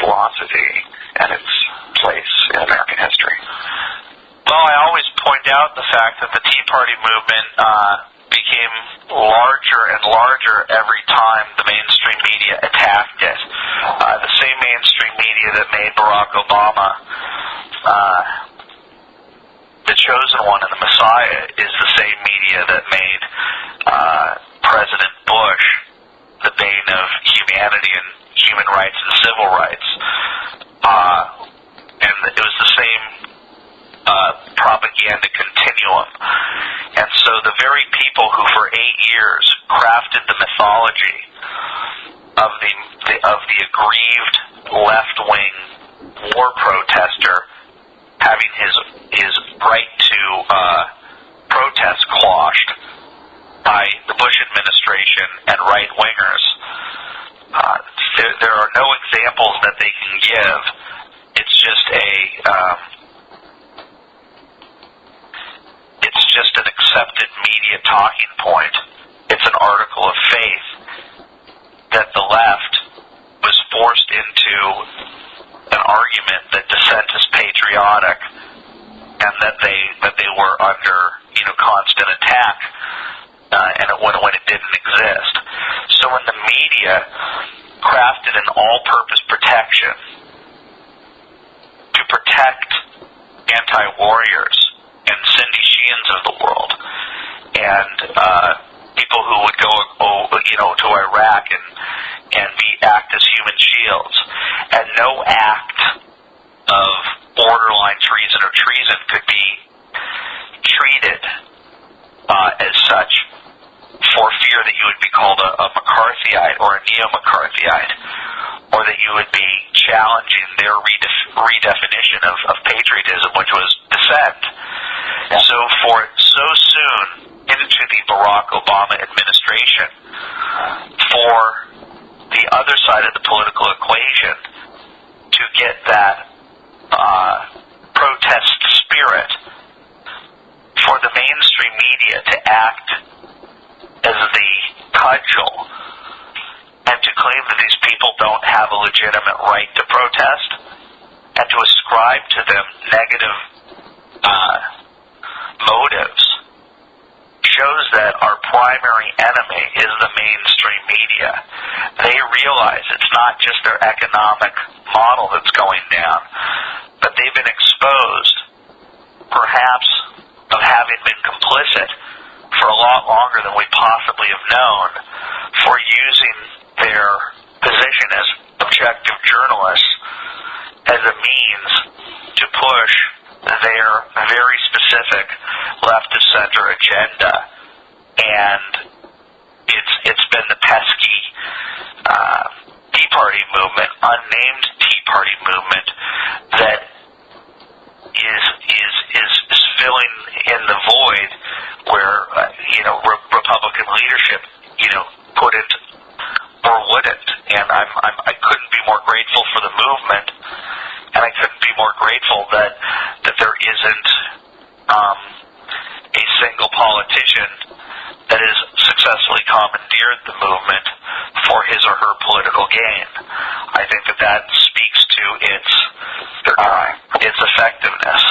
philosophy and its place in American history? Well, I always point out the fact that the Tea Party movement became larger and larger every time the mainstream media attacked it. The same mainstream media that made Barack Obama the chosen one and the Messiah is the same media that made President Bush the bane of humanity and human rights and civil rights. And it was the same propaganda continuum. And so the very people who for 8 years crafted the mythology of the aggrieved left-wing war protester having his right to protest quashed by the Bush administration and right-wingers, there are no examples that they can give. It's just an accepted media talking point. It's an article of faith that the left was forced into an argument that dissent is patriotic and that they were under constant attack when it didn't exist. So when the media crafted an all-purpose protection to protect anti-warriors and Cindy Sheehan's of the world, and people who would go, to Iraq and act as human shields, and no act of borderline treason or treason could be treated as such for fear that you would be called a McCarthyite or a neo-McCarthyite, or that you would be challenging their redefinition of patriotism, which was dissent. So so soon into the Barack Obama administration, for the other side of the political equation to get that protest spirit, for the mainstream media to act as the cudgel and to claim that these people don't have a legitimate right to protest and to ascribe to them negative motives, shows that our primary enemy is the mainstream media. They realize it's not just their economic model that's going down, but they've been exposed, perhaps, of having been complicit for a lot longer than we possibly have known, for using their position as objective journalists as a means to push their very specific left-of-center agenda. And it's been the pesky Tea Party movement, unnamed Tea Party movement, that is filling in the void where Republican leadership put it or wouldn't. And I couldn't be more grateful for the movement, and I couldn't be more grateful that there isn't a single politician that has successfully commandeered the movement for his or her political gain. I think that speaks to its effectiveness.